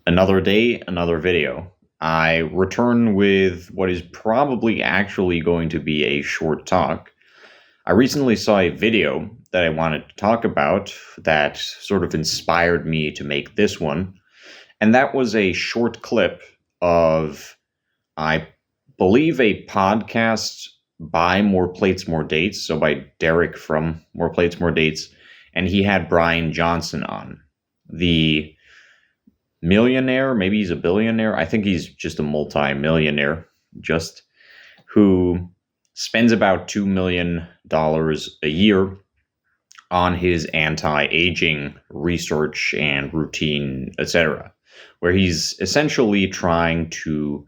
Another day, another video. I return with what is probably actually going to be a short talk. I recently saw a video that I wanted to talk about that sort of inspired me to make this one, and that was a short clip of, I believe, a podcast by More Plates, More Dates, so by Derek from More Plates, More Dates, and he had Bryan Johnson on. The millionaire, maybe he's a billionaire. I think he's just a multi-millionaire, just who spends about $2 million a year on his anti-aging research and routine, etc., where he's essentially trying to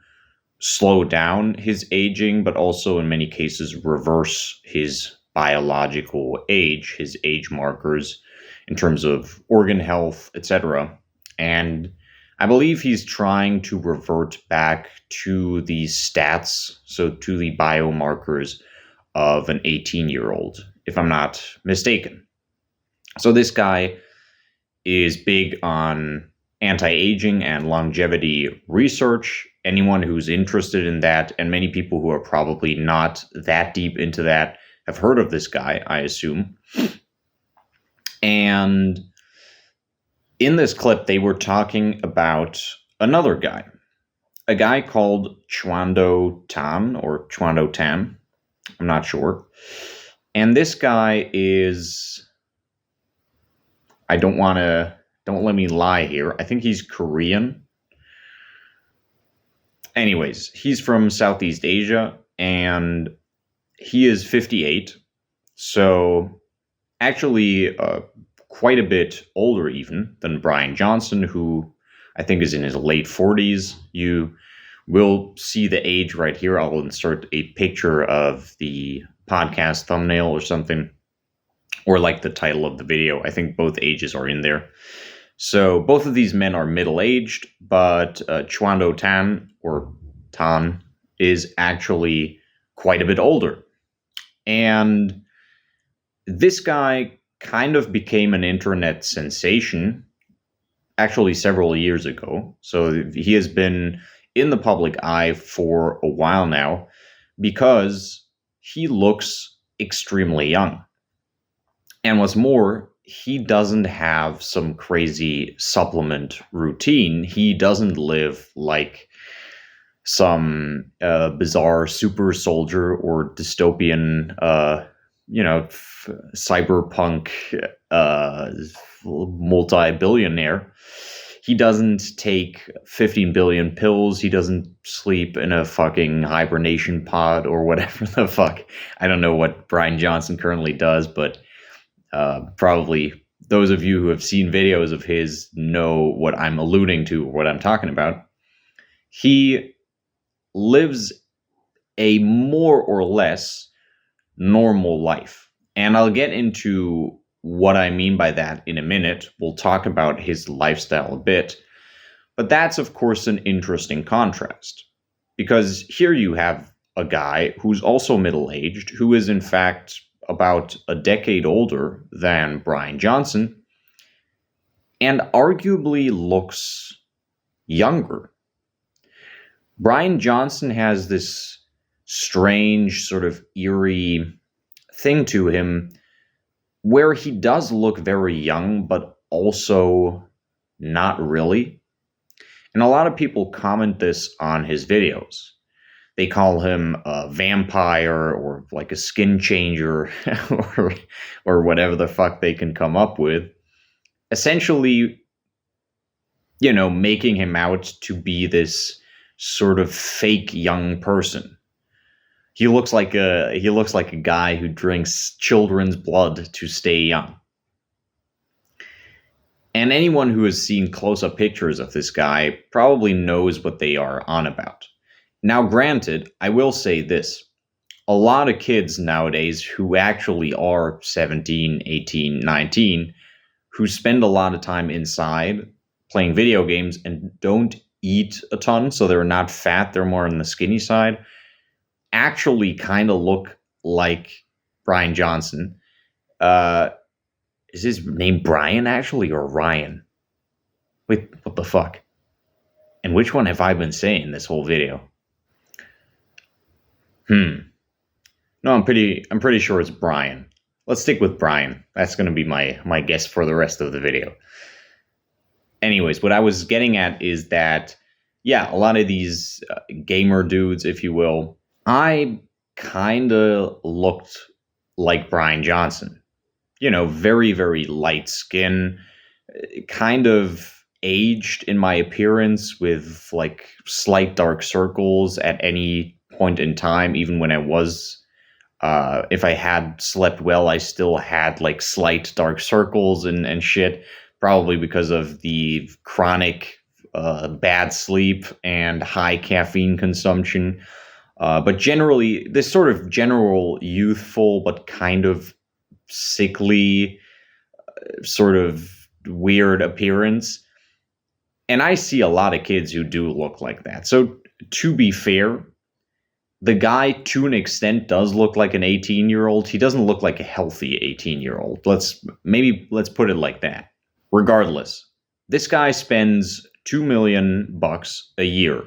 slow down his aging, but also in many cases reverse his biological age, his age markers in terms of organ health, etc. And I believe he's trying to revert back to the stats, so to the biomarkers of an 18-year-old, if I'm not mistaken. So this guy is big on anti-aging and longevity research. Anyone who's interested in that, and many people who are probably not that deep into that, have heard of this guy, I assume. And in this clip, they were talking about another guy, a guy called Chuando Tan or Chuando Tan. I'm not sure. And this guy is, don't let me lie here. I think he's Korean. Anyways, he's from Southeast Asia and he is 58. So actually, quite a bit older even than Bryan Johnson, who I think is in his late 40s. You will see the age right here. I'll insert a picture of the podcast thumbnail or something, or like the title of the video. I think both ages are in there. So both of these men are middle-aged, but Chuando Tan, or Tan, is actually quite a bit older. And this guy kind of became an internet sensation actually several years ago. So he has been in the public eye for a while now because he looks extremely young. And what's more, he doesn't have some crazy supplement routine. He doesn't live like some bizarre super soldier or dystopian cyberpunk multi-billionaire. He doesn't take 15 billion pills. He doesn't sleep in a fucking hibernation pod or whatever the fuck. I don't know what Bryan Johnson currently does, but probably those of you who have seen videos of his know what I'm alluding to, or what I'm talking about. He lives a more or less normal life. And I'll get into what I mean by that in a minute. We'll talk about his lifestyle a bit. But that's, of course, an interesting contrast. Because here you have a guy who's also middle-aged, who is in fact about a decade older than Bryan Johnson, and arguably looks younger. Bryan Johnson has this strange, sort of eerie thing to him where he does look very young, but also not really. And a lot of people comment this on his videos. They call him a vampire or like a skin changer or whatever the fuck they can come up with. Essentially, making him out to be this sort of fake young person. He looks like a guy who drinks children's blood to stay young. And anyone who has seen close-up pictures of this guy probably knows what they are on about. Now, granted, I will say this. A lot of kids nowadays who actually are 17, 18, 19, who spend a lot of time inside playing video games and don't eat a ton, so they're not fat, they're more on the skinny side, actually kind of look like Bryan Johnson. Is his name Bryan actually, or Ryan? Wait, what the fuck? And which one have I been saying this whole video? No, I'm pretty sure it's Bryan. Let's stick with Bryan. That's going to be my guess for the rest of the video. Anyways, what I was getting at is that, yeah, a lot of these gamer dudes, if you will, I kind of looked like Bryan Johnson. You know, very, very light skin, kind of aged in my appearance with like slight dark circles at any point in time, even when I was if I had slept well, I still had like slight dark circles and shit, probably because of the chronic bad sleep and high caffeine consumption. But generally, this sort of general youthful but kind of sickly, sort of weird appearance. And I see a lot of kids who do look like that. So to be fair, the guy, to an extent, does look like an 18-year-old. He doesn't look like a healthy 18-year-old. Let's put it like that. Regardless, this guy spends $2 million a year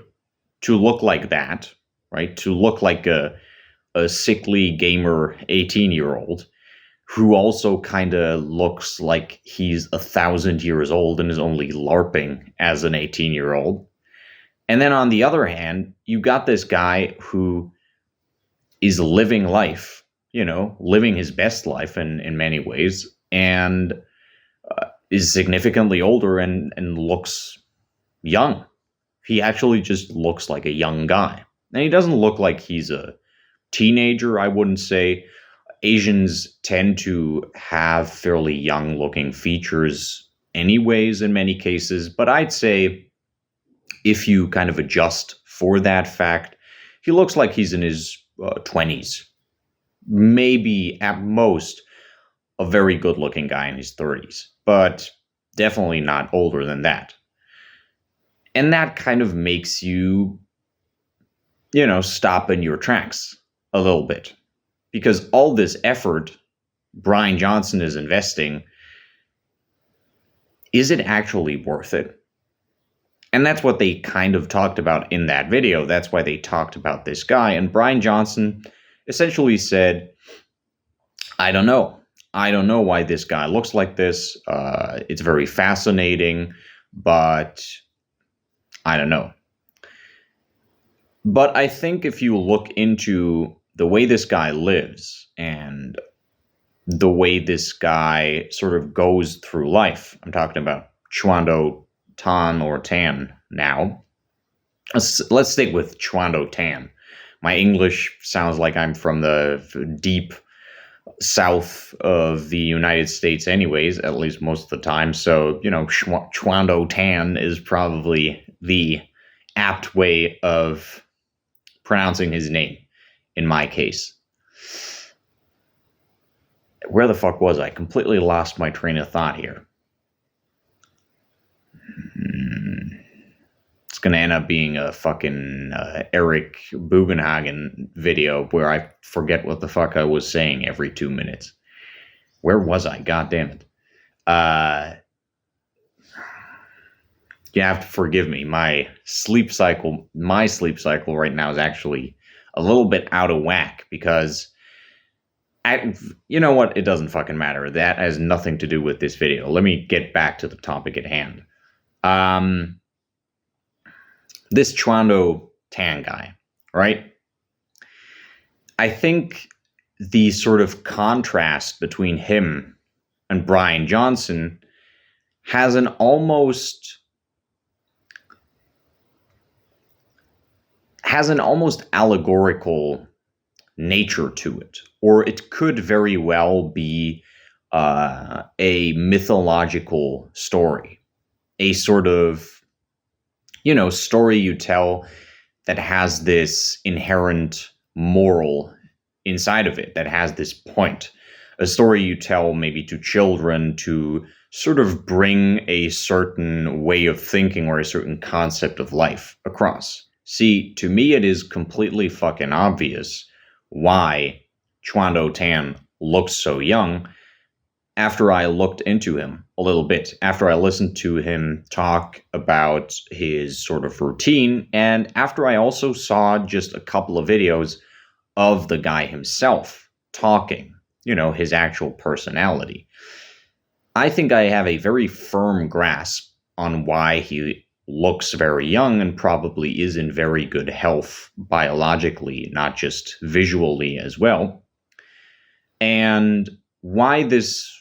to look like that, right? To look like a sickly gamer 18-year-old who also kind of looks like he's 1,000 years old and is only LARPing as an 18-year-old. And then on the other hand, you got this guy who is living life, you know, living his best life in many ways, and is significantly older and looks young. He actually just looks like a young guy. And he doesn't look like he's a teenager, I wouldn't say. Asians tend to have fairly young looking features anyways in many cases, but I'd say if you kind of adjust for that fact, he looks like he's in his 20s. Maybe at most a very good looking guy in his 30s, but definitely not older than that. And that kind of makes you, you know, stop in your tracks a little bit. Because all this effort Bryan Johnson is investing, is it actually worth it? And that's what they kind of talked about in that video. That's why they talked about this guy. And Bryan Johnson essentially said, I don't know. I don't know why this guy looks like this. It's very fascinating, but I don't know. But I think if you look into the way this guy lives and the way this guy sort of goes through life, I'm talking about Chuando Tan or Tan now. Let's stick with Chuando Tan. My English sounds like I'm from the deep south of the United States anyways, at least most of the time. So, you know, Chuando Tan is probably the apt way of pronouncing his name in my case. Where the fuck was I? Completely lost my train of thought here. It's going to end up being a fucking Eric Bugenhagen video where I forget what the fuck I was saying every 2 minutes. Where was I? God damn it. You have to forgive me. My sleep cycle right now is actually a little bit out of whack because you know what? It doesn't fucking matter. That has nothing to do with this video. Let me get back to the topic at hand. This Chuando Tan guy, right? I think the sort of contrast between him and Bryan Johnson has an almost allegorical nature to it, or it could very well be a mythological story, a sort of, you know, story you tell that has this inherent moral inside of it, that has this point, a story you tell maybe to children to sort of bring a certain way of thinking or a certain concept of life across. See, to me, it is completely fucking obvious why Chuando Tan looks so young after I looked into him a little bit after I listened to him talk about his sort of routine, and after I also saw just a couple of videos of the guy himself talking, his actual personality. I think I have a very firm grasp on why he looks very young and probably is in very good health biologically, not just visually as well. And why this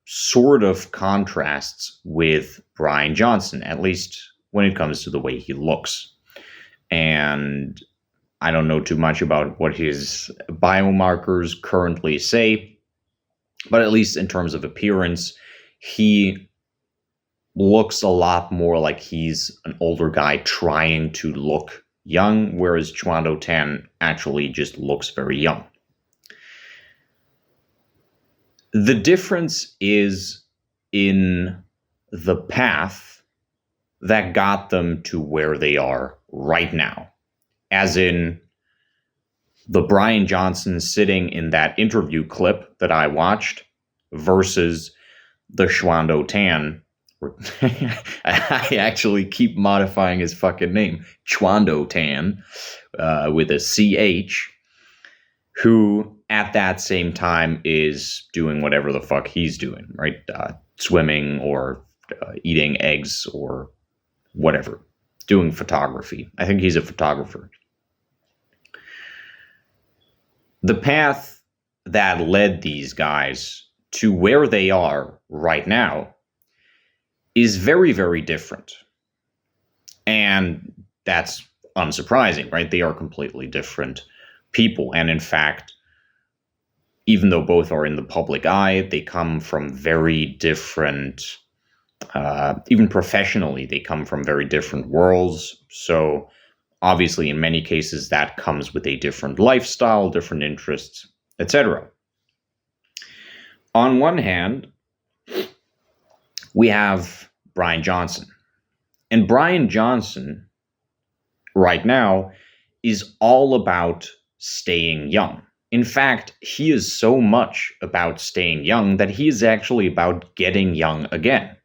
sort of contrasts with Bryan Johnson, at least when it comes to the way he looks. And I don't know too much about what his biomarkers currently say, but at least in terms of appearance, he looks a lot more like he's an older guy trying to look young, whereas Chuando Tan actually just looks very young. The difference is in the path that got them to where they are right now. As in the Bryan Johnson sitting in that interview clip that I watched versus the Chuando Tan. I actually keep modifying his fucking name, Chuando Tan, with a CH, who at that same time is doing whatever the fuck he's doing, right? Swimming or eating eggs or whatever, doing photography. I think he's a photographer. The path that led these guys to where they are right now is very, very different. And that's unsurprising, right? They are completely different people. And in fact, even though both are in the public eye, they come from very different, even professionally, they come from very different worlds. So obviously, in many cases, that comes with a different lifestyle, different interests, etc. On one hand, we have Bryan Johnson. And Bryan Johnson, right now, is all about staying young. In fact, he is so much about staying young that he is actually about getting young again.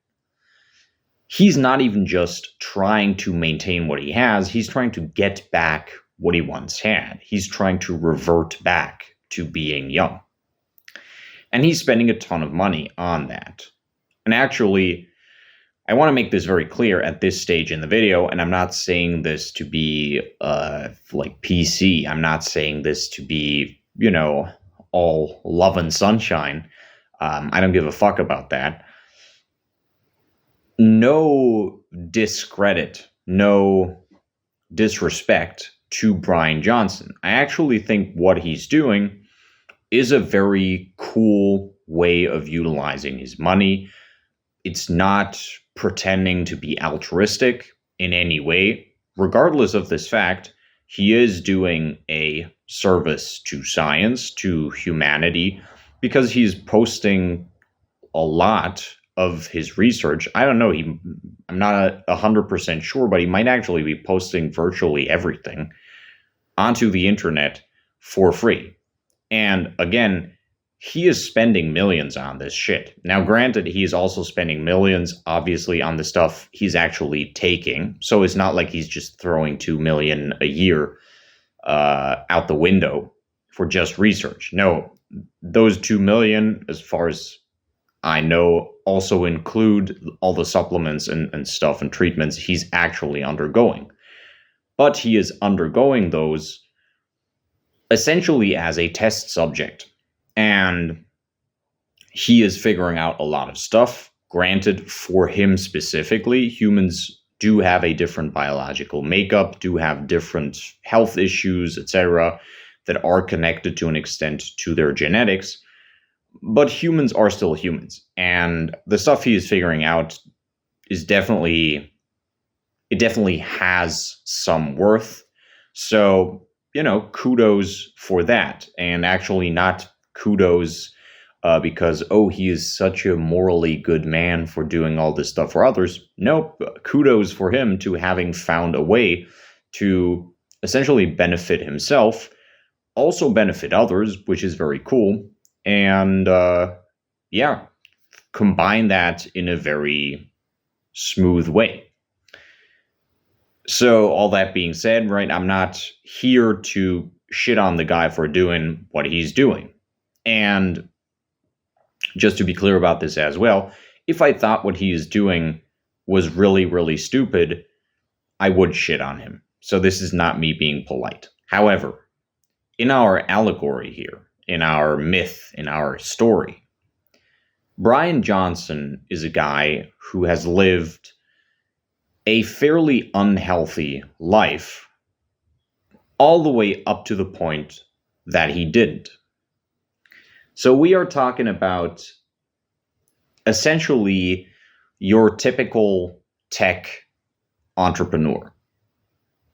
He's not even just trying to maintain what he has, he's trying to get back what he once had. He's trying to revert back to being young. And he's spending a ton of money on that. And actually, I want to make this very clear at this stage in the video, and I'm not saying this to be like PC. I'm not saying this to be, all love and sunshine. I don't give a fuck about that. No discredit, no disrespect to Bryan Johnson. I actually think what he's doing is a very cool way of utilizing his money. It's not pretending to be altruistic in any way. Regardless of this fact, he is doing a service to science, to humanity, because he's posting a lot of his research. I don't know, I'm not 100% sure, but he might actually be posting virtually everything onto the internet for free. And again, he is spending millions on this shit. Now, granted, he's also spending millions, obviously, on the stuff he's actually taking. So it's not like he's just throwing $2 million a year out the window for just research. No, those $2 million, as far as I know, also include all the supplements and stuff and treatments he's actually undergoing. But he is undergoing those essentially as a test subject. And he is figuring out a lot of stuff. Granted, for him specifically, humans do have a different biological makeup, do have different health issues, etc., that are connected to an extent to their genetics. But humans are still humans. And the stuff he is figuring out is definitely has some worth. So, kudos for that. And actually not kudos because, he is such a morally good man for doing all this stuff for others. Nope, kudos for him to having found a way to essentially benefit himself, also benefit others, which is very cool. And yeah, combine that in a very smooth way. So, all that being said, right, I'm not here to shit on the guy for doing what he's doing. And just to be clear about this as well, if I thought what he is doing was really, really stupid, I would shit on him. So, this is not me being polite. However, in our allegory here, in our myth, in our story, Bryan Johnson is a guy who has lived a fairly unhealthy life all the way up to the point that he didn't. So we are talking about essentially your typical tech entrepreneur.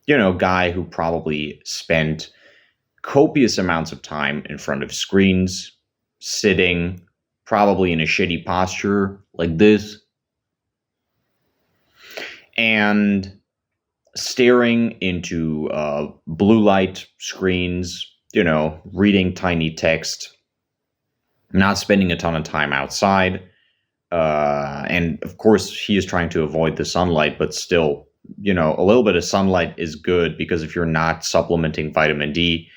You know, guy who probably spent copious amounts of time in front of screens, sitting, probably in a shitty posture like this, and staring into blue light screens, you know, reading tiny text, not spending a ton of time outside. And of course, he is trying to avoid the sunlight, but still, you know, a little bit of sunlight is good because if you're not supplementing vitamin D,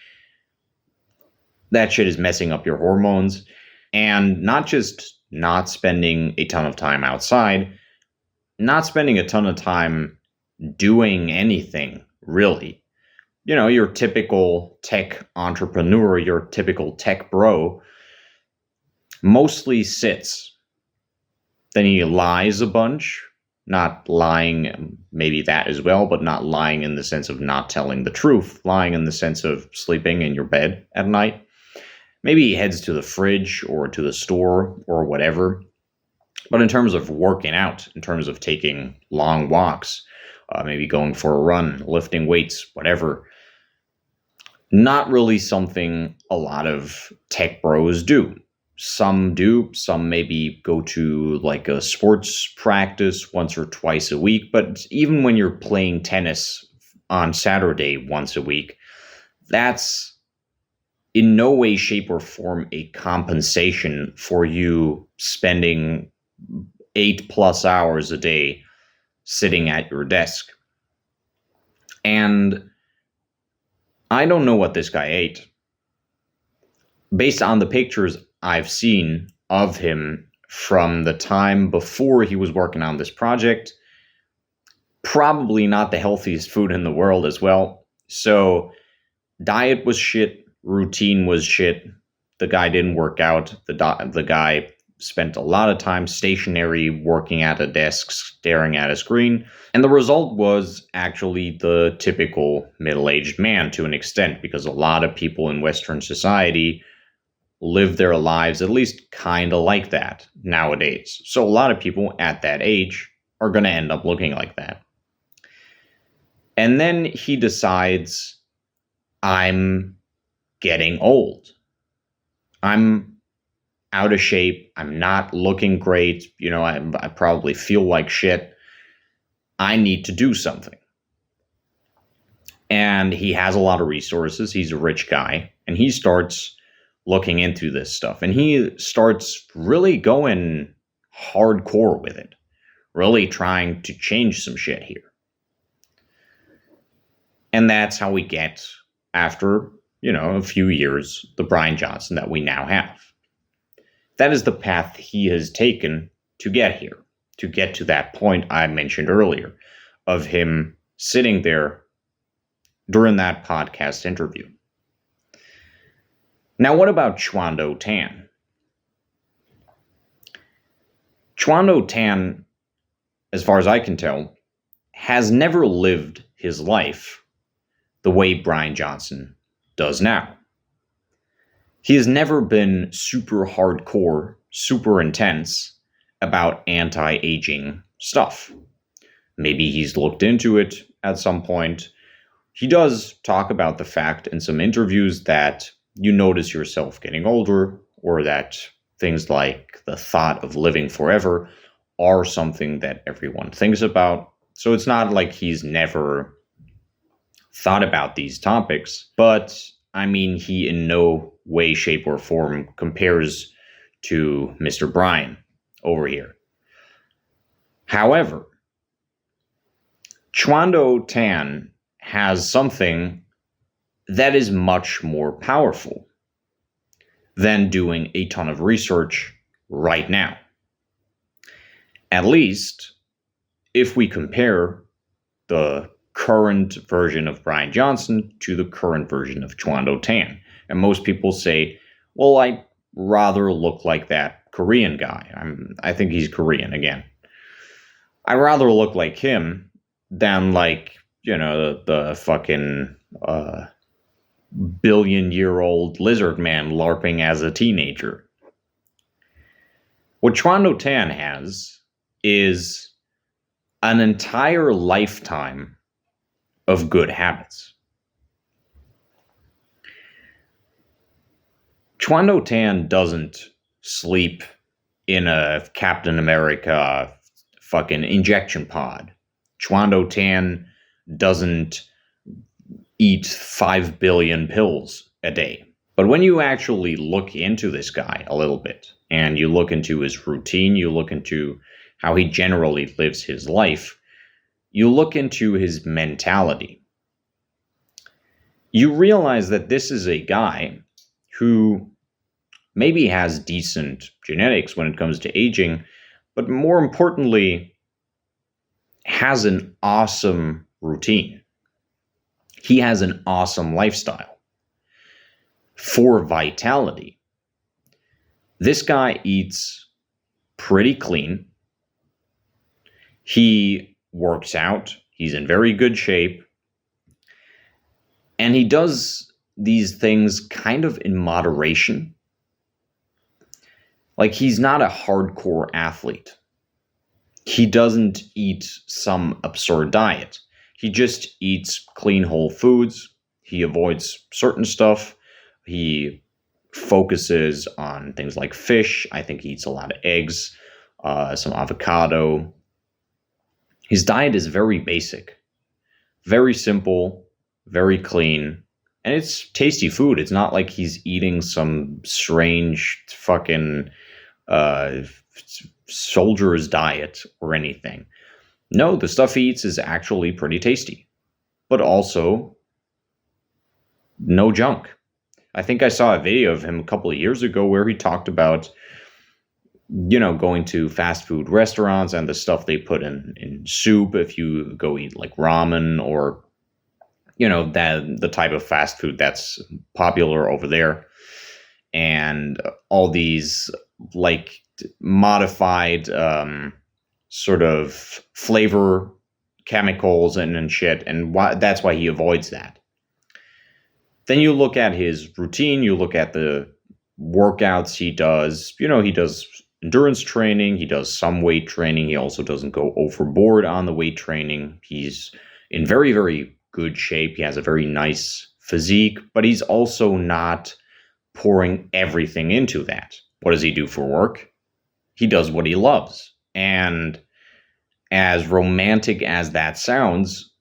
that shit is messing up your hormones. And not just not spending a ton of time outside, not spending a ton of time doing anything, really. You know, your typical tech entrepreneur, your typical tech bro, mostly sits. Then he lies a bunch, not lying, maybe that as well, but not lying in the sense of not telling the truth, lying in the sense of sleeping in your bed at night. Maybe he heads to the fridge or to the store or whatever. But in terms of working out, in terms of taking long walks, maybe going for a run, lifting weights, whatever, not really something a lot of tech bros do. Some do. Some maybe go to like a sports practice once or twice a week. But even when you're playing tennis on Saturday once a week, that's in no way, shape, or form a compensation for you spending 8+ hours a day sitting at your desk. And I don't know what this guy ate. Based on the pictures I've seen of him from the time before he was working on this project, probably not the healthiest food in the world as well. So diet was shit, routine was shit. The guy didn't work out. The guy spent a lot of time stationary, working at a desk, staring at a screen. And the result was actually the typical middle-aged man to an extent, because a lot of people in Western society live their lives at least kind of like that nowadays. So a lot of people at that age are going to end up looking like that. And then he decides, I'm getting old. I'm out of shape. I'm not looking great. You know, I probably feel like shit. I need to do something. And he has a lot of resources. He's a rich guy. And he starts looking into this stuff. And he starts really going hardcore with it. Really trying to change some shit here. And that's how we get, after, you know, a few years, the Bryan Johnson that we now have. That is the path he has taken to get here, to get to that point I mentioned earlier of him sitting there during that podcast interview. Now, what about Chuando Tan? Chuando Tan, as far as I can tell, has never lived his life the way Bryan Johnson does now. He has never been super hardcore, super intense about anti-aging stuff. Maybe he's looked into it at some point. He does talk about the fact in some interviews that you notice yourself getting older, or that things like the thought of living forever are something that everyone thinks about. So it's not like he's never thought about these topics, but I mean, he in no way, shape, or form compares to Mr. Bryan. over here. However, Chuando Tan has something that is much more powerful than doing a ton of research right now. At least if we compare the current version of Bryan Johnson to the current version of Chuando Tan. And most people say, well, I rather look like that Korean guy. I think he's Korean again. I rather look like him than like, the fucking billion-year-old lizard man LARPing as a teenager. What Chuando Tan has is an entire lifetime of good habits. Chuando Tan doesn't sleep in a Captain America fucking injection pod. Chuando Tan doesn't eat 5 billion pills a day. But when you actually look into this guy a little bit, and you look into his routine, you look into how he generally lives his life, you look into his mentality, you realize that this is a guy who maybe has decent genetics when it comes to aging, but more importantly, has an awesome routine. He has an awesome lifestyle. For vitality, this guy eats pretty clean. He works out. He's in very good shape. And he does these things kind of in moderation. Like, he's not a hardcore athlete. He doesn't eat some absurd diet. He just eats clean, whole foods. He avoids certain stuff. He focuses on things like fish. I think he eats a lot of eggs, some avocado. His diet is very basic, very simple, very clean, and it's tasty food. It's not like he's eating some strange fucking soldier's diet or anything. No, the stuff he eats is actually pretty tasty, but also no junk. I think I saw a video of him a couple of years ago where he talked about, going to fast food restaurants and the stuff they put in soup if you go eat like ramen or, the type of fast food that's popular over there. And all these like modified sort of flavor chemicals and shit. And that's why he avoids that. Then you look at his routine, you look at the workouts he does. He does endurance training, he does some weight training. He also doesn't go overboard on the weight training. He's in very, very good shape. He has a very nice physique, but he's also not pouring everything into that. What does he do for work? He does what he loves. And as romantic as that sounds,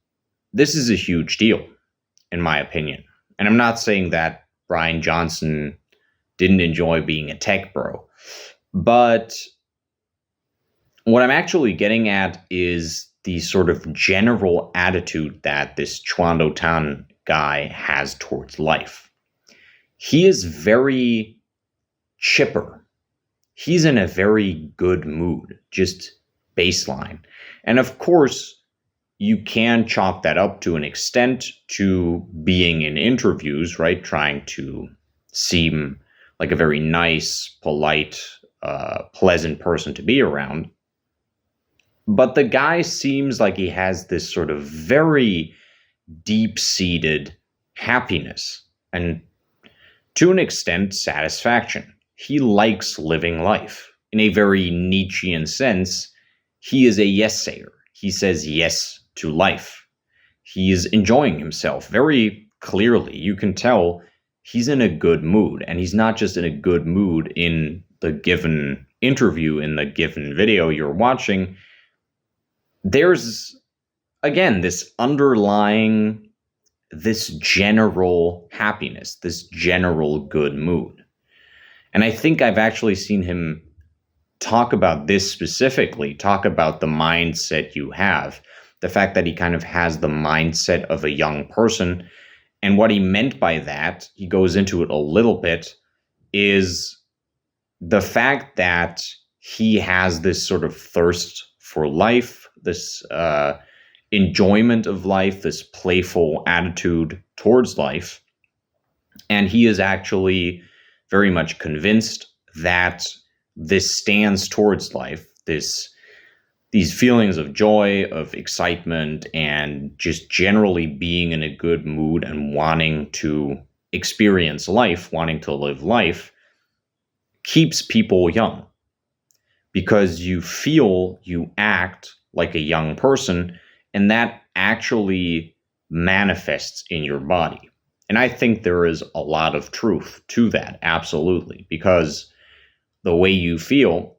this is a huge deal, in my opinion. And I'm not saying that Bryan Johnson didn't enjoy being a tech bro. But what I'm actually getting at is the sort of general attitude that this Chuando Tan guy has towards life. He is very chipper. He's in a very good mood, just baseline. And of course, you can chalk that up to an extent to being in interviews, right? Trying to seem like a very nice, polite, pleasant person to be around. But the guy seems like he has this sort of very deep-seated happiness and, to an extent, satisfaction. He likes living life. In a very Nietzschean sense, he is a yes-sayer. He says yes to life. He is enjoying himself very clearly. You can tell he's in a good mood, and he's not just in a good mood in the given interview, in the given video you're watching. There's, again, this underlying, this general happiness, this general good mood. And I think I've actually seen him talk about this specifically, talk about the mindset you have, the fact that he kind of has the mindset of a young person. And what he meant by that, he goes into it a little bit, is the fact that he has this sort of thirst for life, this enjoyment of life, this playful attitude towards life. And he is actually very much convinced that this stands towards life, these feelings of joy, of excitement, and just generally being in a good mood and wanting to experience life, wanting to live life, keeps people young. Because you act like a young person, and that actually manifests in your body. And I think there is a lot of truth to that, absolutely, because the way you feel,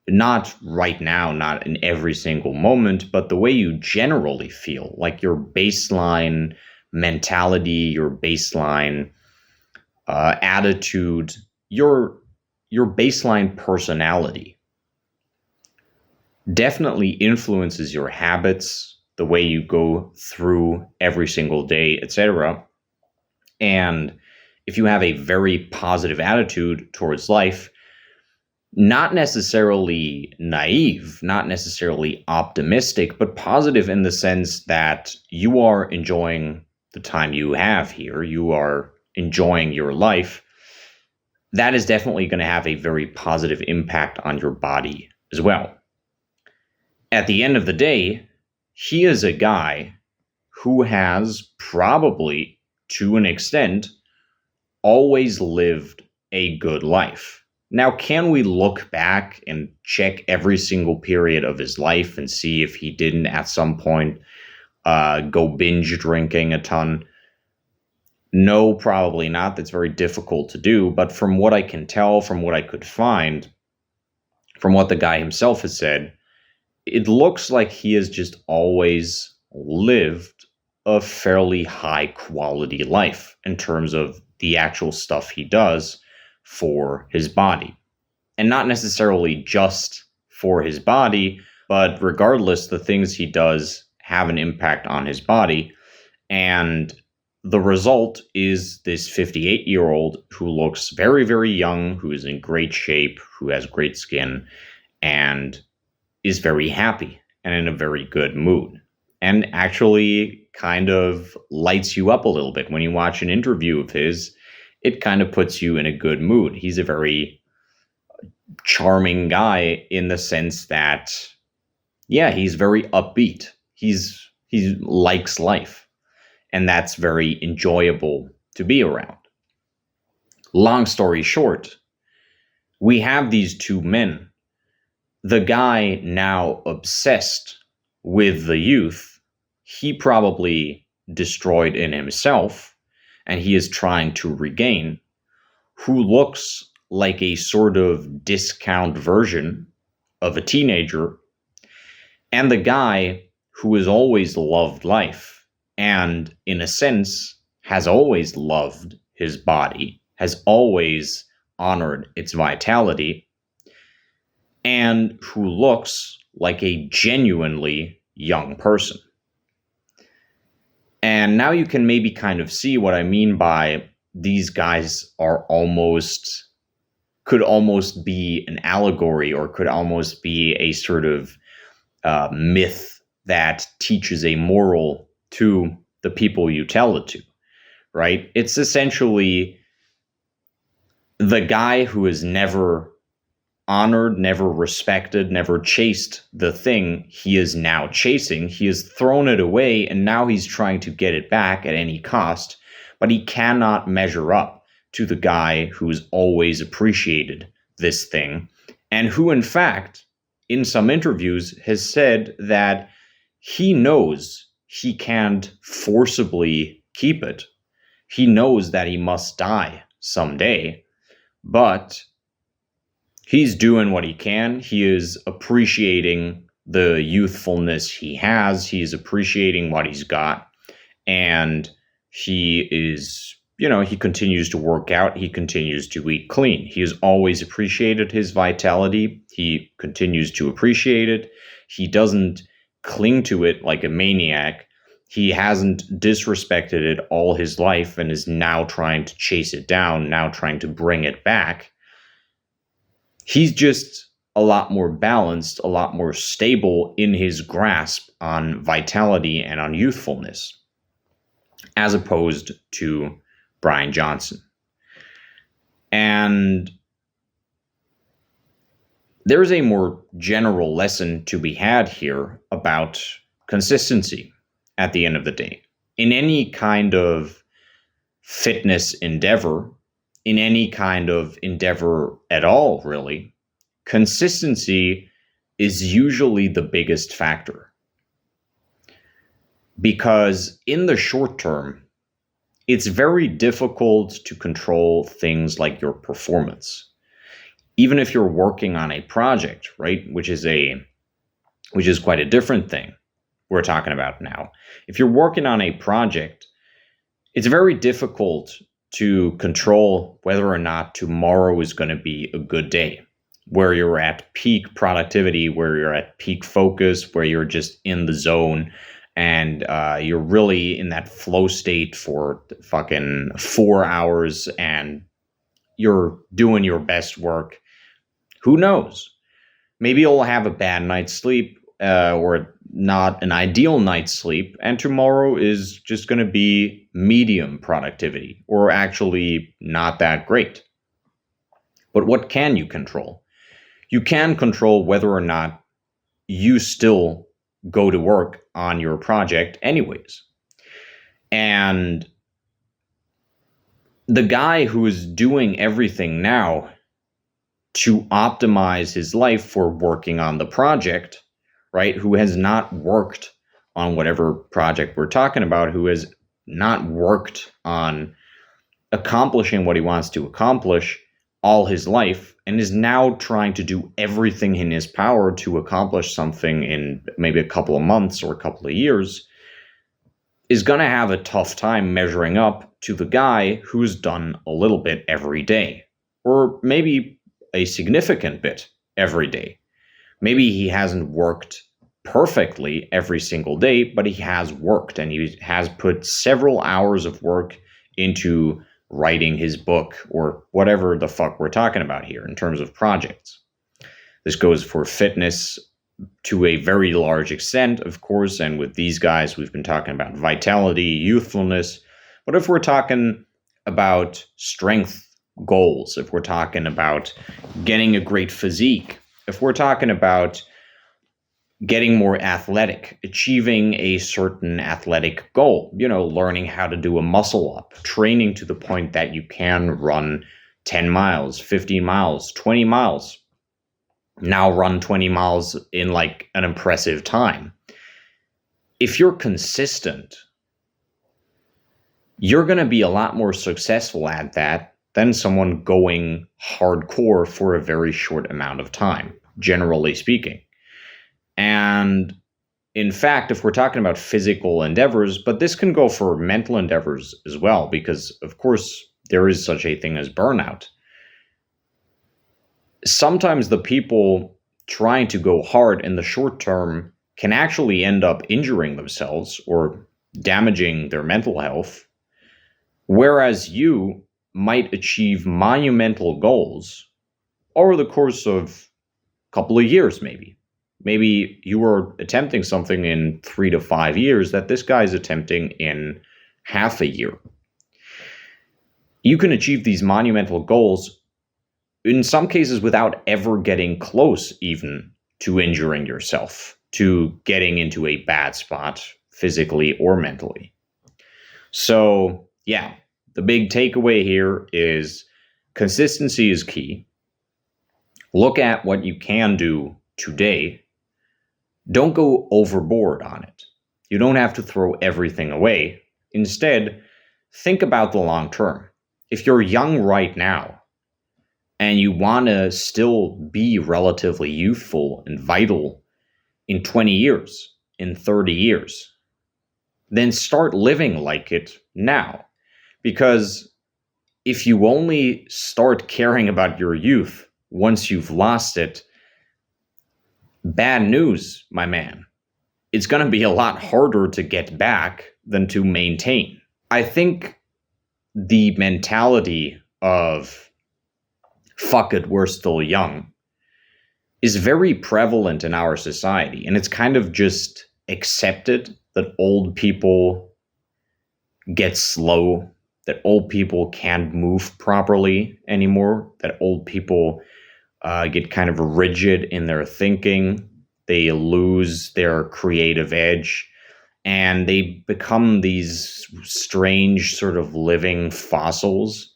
not right now, not in every single moment, but the way you generally feel, like your baseline mentality, your baseline attitude, your baseline personality definitely influences your habits, the way you go through every single day, etc. And if you have a very positive attitude towards life, not necessarily naive, not necessarily optimistic, but positive in the sense that you are enjoying the time you have here, you are enjoying your life, that is definitely going to have a very positive impact on your body as well. At the end of the day, he is a guy who has probably, to an extent, always lived a good life. Now, can we look back and check every single period of his life and see if he didn't at some point go binge drinking a ton? No, probably not. That's very difficult to do. But from what I can tell, from what I could find, from what the guy himself has said, it looks like he has just always lived a fairly high quality life in terms of the actual stuff he does for his body. And not necessarily just for his body, but regardless, the things he does have an impact on his body. And the result is this 58-year-old who looks very, very young, who is in great shape, who has great skin, and is very happy and in a very good mood. And actually kind of lights you up a little bit when you watch an interview of his. It kind of puts you in a good mood. He's a very charming guy in the sense that, yeah, he's very upbeat. He likes life, and that's very enjoyable to be around. Long story short, we have these two men. The guy now obsessed with the youth, he probably destroyed in himself, and he is trying to regain, who looks like a sort of discount version of a teenager, and the guy who has always loved life, and in a sense has always loved his body, has always honored its vitality, and who looks like a genuinely young person. And now you can maybe kind of see what I mean by these guys could almost be an allegory, or could almost be a sort of myth that teaches a moral to the people you tell it to, right? It's essentially the guy who has never honored, never respected, never chased the thing he is now chasing. He has thrown it away, and now he's trying to get it back at any cost, but he cannot measure up to the guy who's always appreciated this thing, and who, in fact, in some interviews, has said that he knows he can't forcibly keep it. He knows that he must die someday, but he's doing what he can. He is appreciating the youthfulness he has. He is appreciating what he's got. And he is he continues to work out. He continues to eat clean. He has always appreciated his vitality. He continues to appreciate it. He doesn't cling to it like a maniac. He hasn't disrespected it all his life and is now trying to chase it down, now trying to bring it back. He's just a lot more balanced, a lot more stable in his grasp on vitality and on youthfulness, as opposed to Bryan Johnson. And there's a more general lesson to be had here about consistency at the end of the day. In any kind of fitness endeavor, in any kind of endeavor at all, really, consistency is usually the biggest factor. Because in the short term, it's very difficult to control things like your performance. Even if you're working on a project, right, which is quite a different thing we're talking about now. If you're working on a project, it's very difficult to control whether or not tomorrow is going to be a good day, where you're at peak productivity, where you're at peak focus, where you're just in the zone, and you're really in that flow state for fucking 4 hours, and you're doing your best work. Who knows? Maybe you'll have a bad night's sleep, or not an ideal night's sleep, and tomorrow is just going to be medium productivity, or actually not that great. But what can you control? You can control whether or not you still go to work on your project anyways. And the guy who is doing everything now to optimize his life for working on the project, right, who has not worked on whatever project we're talking about, who has not worked on accomplishing what he wants to accomplish all his life, and is now trying to do everything in his power to accomplish something in maybe a couple of months or a couple of years, is going to have a tough time measuring up to the guy who's done a little bit every day, or maybe a significant bit every day. Maybe he hasn't worked perfectly every single day, but he has worked, and he has put several hours of work into writing his book, or whatever the fuck we're talking about here in terms of projects. This goes for fitness to a very large extent, of course, and with these guys, we've been talking about vitality, youthfulness. But if we're talking about strength goals, if we're talking about getting a great physique, if we're talking about getting more athletic, achieving a certain athletic goal, learning how to do a muscle up, training to the point that you can run 10 miles, 15 miles, 20 miles, now run 20 miles in like an impressive time. If you're consistent, you're going to be a lot more successful at that than someone going hardcore for a very short amount of time, generally speaking. And in fact, if we're talking about physical endeavors, but this can go for mental endeavors as well, because of course there is such a thing as burnout. Sometimes the people trying to go hard in the short term can actually end up injuring themselves or damaging their mental health, whereas you might achieve monumental goals over the course of a couple of years, maybe. Maybe you were attempting something in 3 to 5 years that this guy's attempting in half a year. You can achieve these monumental goals, in some cases, without ever getting close even to injuring yourself, to getting into a bad spot, physically or mentally. So, yeah, the big takeaway here is consistency is key. Look at what you can do today. Don't go overboard on it. You don't have to throw everything away. Instead, think about the long term. If you're young right now and you want to still be relatively youthful and vital in 20 years, in 30 years, then start living like it now. Because if you only start caring about your youth once you've lost it, bad news, my man. It's going to be a lot harder to get back than to maintain. I think the mentality of fuck it, we're still young is very prevalent in our society. And it's kind of just accepted that old people get slow, that old people can't move properly anymore, that old people get kind of rigid in their thinking. They lose their creative edge and they become these strange sort of living fossils.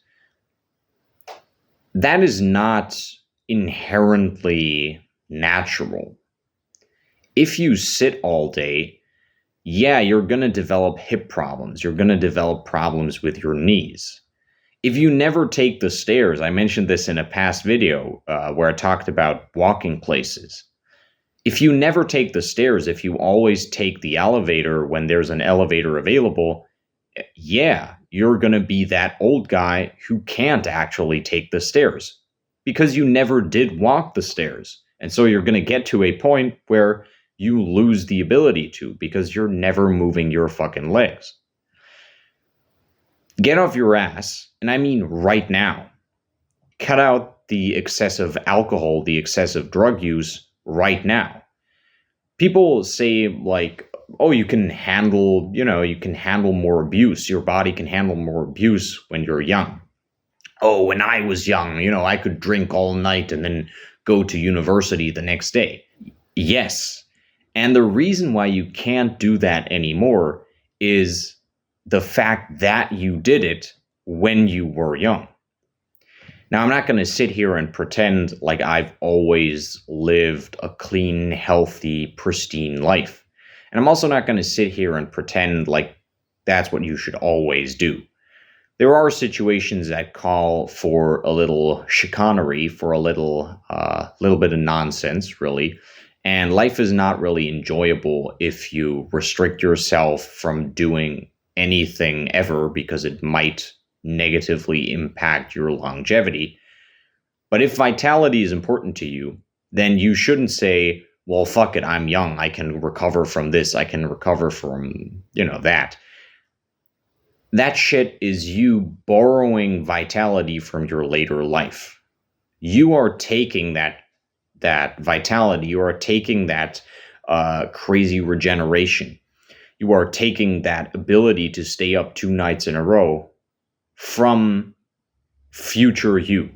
That is not inherently natural. If you sit all day, yeah, you're going to develop hip problems. You're going to develop problems with your knees. If you never take the stairs, I mentioned this in a past video where I talked about walking places. If you never take the stairs, if you always take the elevator when there's an elevator available, yeah, you're going to be that old guy who can't actually take the stairs because you never did walk the stairs. And so you're going to get to a point where you lose the ability to because you're never moving your fucking legs. Get off your ass, and I mean right now. Cut out the excessive alcohol, the excessive drug use right now. People say like, oh, you can handle more abuse. Your body can handle more abuse when you're young. Oh, when I was young, I could drink all night and then go to university the next day. Yes. And the reason why you can't do that anymore is the fact that you did it when you were young. Now, I'm not going to sit here and pretend like I've always lived a clean, healthy, pristine life. And I'm also not going to sit here and pretend like that's what you should always do. There are situations that call for a little chicanery, for a little bit of nonsense, really. And life is not really enjoyable if you restrict yourself from doing anything ever because it might negatively impact your longevity. But if vitality is important to you, then you shouldn't say, well, fuck it, I'm young. I can recover from this. I can recover from, that. That shit is you borrowing vitality from your later life. You are taking that vitality. You are taking that crazy regeneration. You are taking that ability to stay up 2 nights in a row from future you.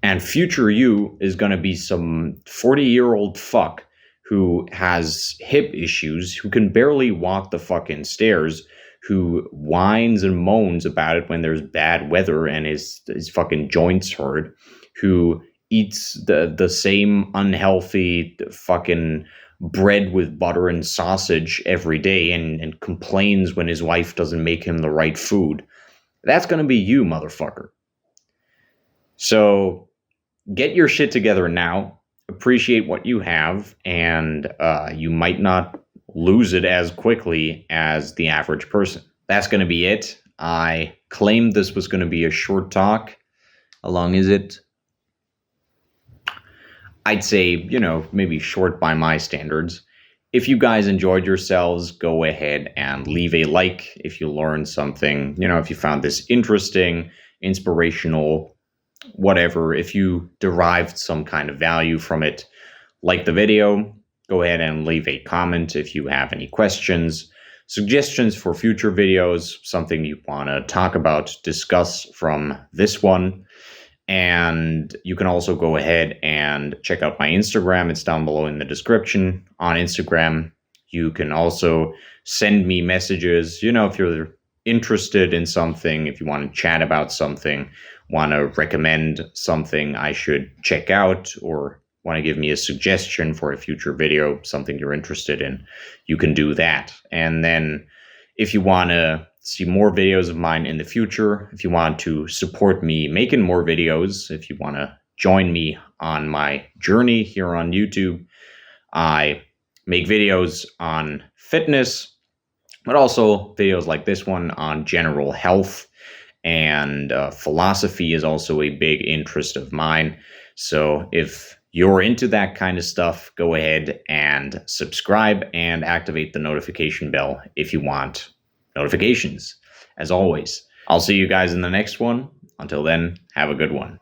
And future you is going to be some 40-year-old fuck who has hip issues, who can barely walk the fucking stairs, who whines and moans about it when there's bad weather and his fucking joints hurt, who eats the same unhealthy fucking bread with butter and sausage every day and complains when his wife doesn't make him the right food. That's going to be you, motherfucker. So get your shit together now. Appreciate what you have, and you might not lose it as quickly as the average person. That's going to be it. I claimed this was going to be a short talk. How long is it? I'd say, maybe short by my standards. If you guys enjoyed yourselves, go ahead and leave a like if you learned something. If you found this interesting, inspirational, whatever. If you derived some kind of value from it, like the video, go ahead and leave a comment if you have any questions, suggestions for future videos, something you want to talk about, discuss from this one. And you can also go ahead and check out my Instagram. It's down below in the description. On Instagram, you can also send me messages, if you're interested in something, if you want to chat about something, want to recommend something I should check out, or want to give me a suggestion for a future video, something you're interested in, you can do that. And then if you want to see more videos of mine in the future, if you want to support me making more videos, if you want to join me on my journey here on YouTube, I make videos on fitness, but also videos like this one on general health and philosophy is also a big interest of mine. So if you're into that kind of stuff, go ahead and subscribe and activate the notification bell if you want notifications. As always, I'll see you guys in the next one. Until then, have a good one.